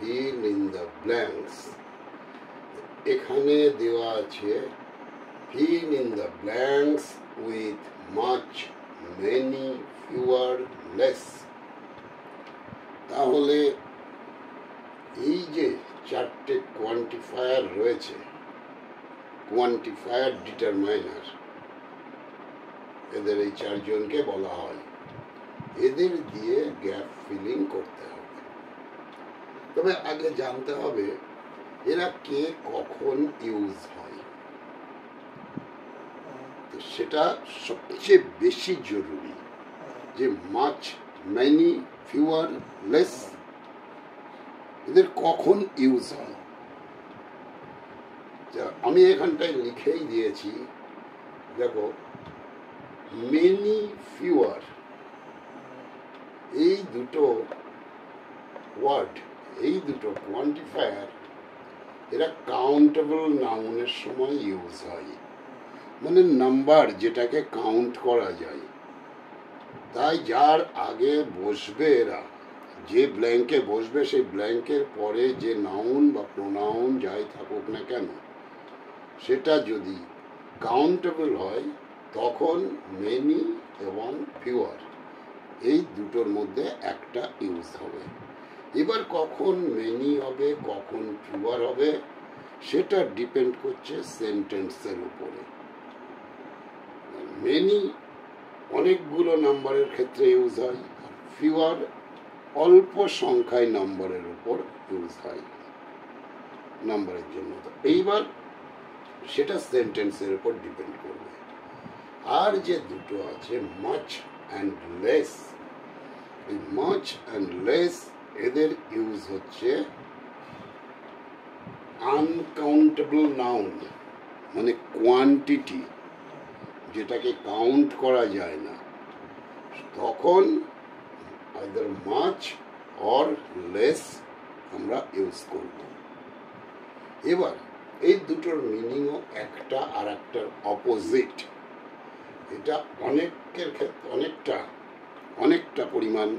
fill in the blanks এখানে দেওয়া আছে fill in the blanks with much many fewer less তাহলে এই যে চারটে কোয়ান্টিফায়ার রয়েছে কোয়ান্টিফায়ার ডিটারমাইনার এদের এই চারজনকে বলা হয় এদের দিয়ে গ্যাপ ফিলিং করতে হবে তবে আগে জানতে হবে এরা কে কখন ইউজ হয় তো সেটা সবচেয়ে বেশি জরুরি যে মাচ ম্যানি ফিউয়ার লেস এদের কখন ইউজ হয় আমি এখানটায় লিখেই দিয়েছি দেখো মেনি ফিউয়ার এই দুটো ওয়ার্ড এই দুটো কোয়ান্টিফায়ার এরা কাউন্টেবল নাউনের সময় ইউজ হয় মানে নাম্বার যেটাকে কাউন্ট করা যায় তাই যার আগে বসবে এরা যে ব্ল্যাঙ্কে বসবে সেই ব্ল্যাঙ্কের পরে যে নাউন বা প্রোনাউন যাই থাকুক না কেন সেটা যদি কাউন্টেবল হয় তখন মেনি এবং ফিউয়ার এই দুটোর মধ্যে একটা ইউজ হবে এবার কখন মেনি হবে কখন ফিউয়ার হবে সেটা ডিপেন্ড করছে সেন্টেন্সের উপরে মেনি অনেকগুলো নাম্বারের ক্ষেত্রে ইউজ হয় আর ফিউয়ার অল্প সংখ্যায় নাম্বারের উপর ইউজ হয় নাম্বারের জন্য তো এইবার সেটা সেন্টেন্সের উপর ডিপেন্ড করবে আর যে দুটো আছে মাচ অ্যান্ড লেস এই মাচ অ্যান্ড লেস এদের ইউজ হচ্ছে আনকাউন্টেবল নাউন মানে কোয়ান্টিটি যেটাকে কাউন্ট করা যায় না তখন আইদার মাচ অর লেস আমরা ইউজ করব এবার এই দুটোর মিনিংও একটা আর একটার অপোজিট এটা অনেকের ক্ষেত্রে অনেকটা পরিমাণ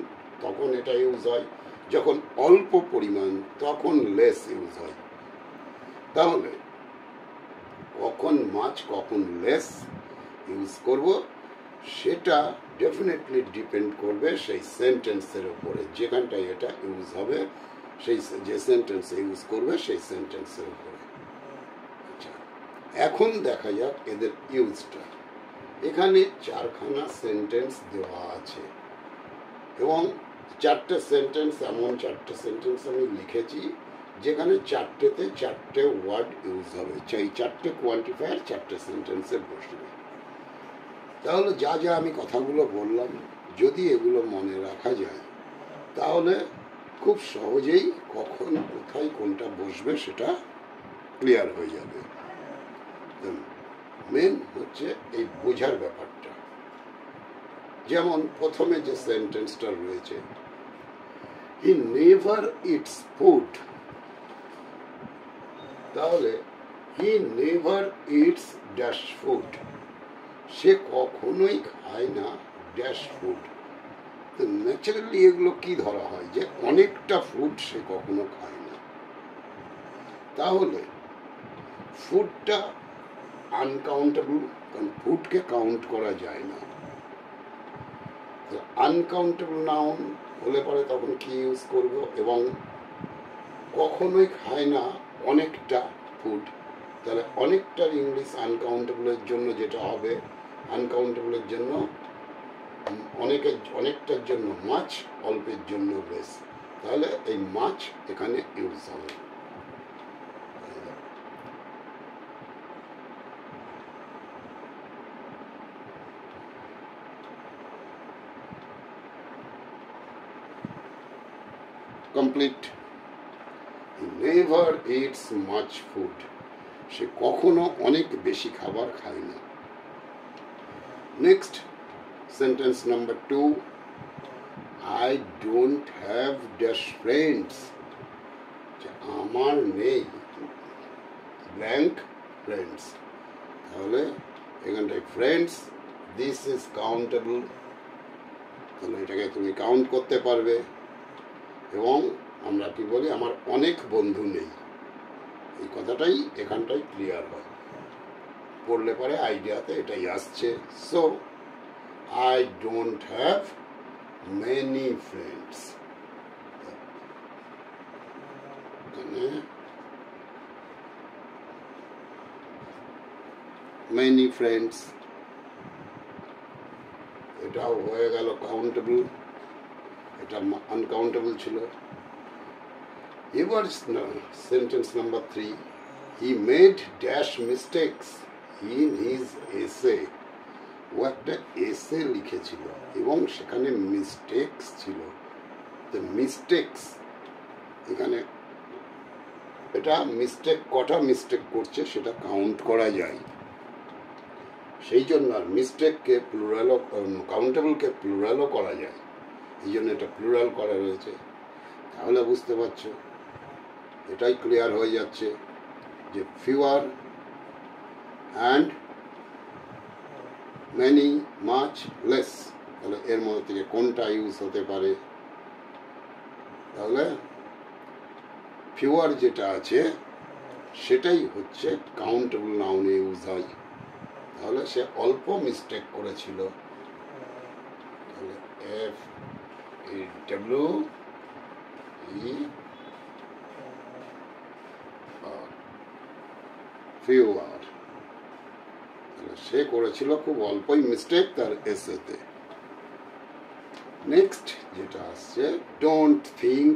তখন এটা ইউজ হয় যখন অল্প পরিমাণ তখন লেস ইউজ হয় তাহলে কখন মাছ কখন লেস ইউজ করব সেটা ডেফিনেটলি ডিপেন্ড করবে সেই সেন্টেন্সের উপরে যেখানটায় এটা ইউজ হবে সেই যে সেন্টেন্সে ইউজ করবে সেই সেন্টেন্সের উপরে আচ্ছা এখন দেখা যাক এদের ইউজটা এখানে চারখানা সেন্টেন্স দেওয়া আছে এবং চারটে সেন্টেন্স এমন চারটে সেন্টেন্স আমি লিখেছি যেখানে চারটেতে চারটে ওয়ার্ড ইউজ হবে এই চারটে কোয়ান্টিফায়ার চারটে সেন্টেন্সে বসবে তাহলে যা যা আমি কথাগুলো বললাম যদি এগুলো মনে রাখা যায় তাহলে খুব সহজেই কখন কোথায় কোনটা বসবে সেটা ক্লিয়ার হয়ে যাবে মেন হচ্ছে এই বোঝার ব্যাপারটা যেমন প্রথমে যে সেন্টেন্সটা রয়েছে হি নেভার ইটস ফুড তাহলে he never eats dash food সে কখনোই খায় না ড্যাশ ফুড তো ন্যাচারালি এগুলো কি ধরা হয় যে অনেকটা ফুড সে কখনো খায় না তাহলে ফুডটা আনকাউন্টেবল কারণ ফুডকে কাউন্ট করা যায় না আনকাউন্টেবল নাউন হলে পরে তখন কি ইউজ করব এবং কখনোই খায় না অনেকটা ফুড তাহলে অনেকটার ইংলিশ আনকাউন্টেবলের জন্য যেটা হবে আনকাউন্টেবলের জন্য অনেকটার জন্য মাছ অল্পের জন্য লেস তাহলে এই মাছ এখানে ইউজ হবে complete never eats much food সে কখনো অনেক বেশি খাবার খায় না next sentence number 2 I don't have dash friends আমার নেই ব্ল্যাঙ্ক ফ্রেন্ডস তাহলে এখানটায় ফ্রেন্ডস দিস ইজ কাউন্টেবল তাহলে এটাকে তুমি কাউন্ট করতে পারবে এবং আমরা কি বলি আমার অনেক বন্ধু নেই, এই কথাটাই এখানটাই ক্লিয়ার হয়, পড়লে পরে আইডিয়াতে এটাই আসছে। So I don't have many friends, many friends, এটাও হয়ে গেল কাউন্টেবল, এটা আনকাউন্টেবল ছিল। এবার sentence number 3, he made dash mistakes in his এসে, ও একটা এসে লিখেছিল এবং সেখানে মিস্টেকস ছিল। তো মিস্টেকস এখানে এটা মিস্টেক, কটা মিস্টেক করছে সেটা কাউন্ট করা যায়, সেই জন্য আর মিস্টেককে প্লুরালও, কাউন্টেবলকে প্লুরালও করা যায়, এই জন্য এটা প্লুরাল করা রয়েছে। তাহলে বুঝতে পারছো, এটাই ক্লিয়ার হয়ে যাচ্ছে যে fewer and many, much, less, তাহলে এর মধ্যে থেকে কোনটা ইউজ হতে পারে? তাহলে ফিউয়ার যেটা আছে সেটাই হচ্ছে কাউন্টেবল নাউনে ইউজ হয়। তাহলে সে অল্প মিস্টেক করেছিল, তাহলে ফিউয়ার, সে করেছিল খুব অল্পই মিস্টেক তার এসেতে। নেক্সট যেটা আসছে, don't think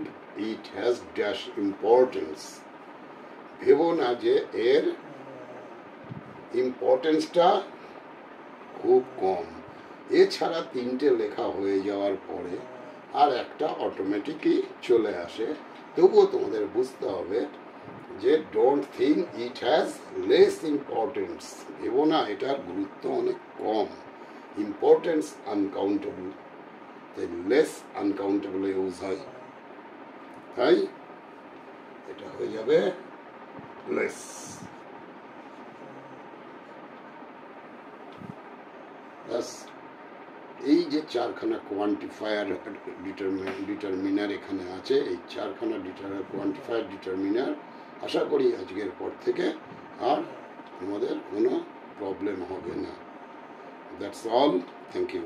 it has dash importance, ভেবো না যে এর ইম্পর্টেন্সটা খুব কম। এছাড়া 3টে লেখা হয়ে যাওয়ার পরে আর একটা অটোমেটিকই চলে আসে, তবুও তোমাদের বুঝতে হবে যে don't think it has less importance, ভেবো না এটার গুরুত্ব অনেক কম। ইম্পর্টেন্স আনকাউন্টেবল, তাই লেস আনকাউন্টেবল ইউজ হয়, তাই এটা হয়ে যাবে লেস। এই যে 4খানা কোয়ান্টিফায়ার ডিটারমিনার এখানে আছে, এই 4খানা কোয়ান্টিফায়ার ডিটারমিনার, আশা করি আজকের পর থেকে আর আমাদের কোনো প্রবলেম হবে না। That's all, thank you.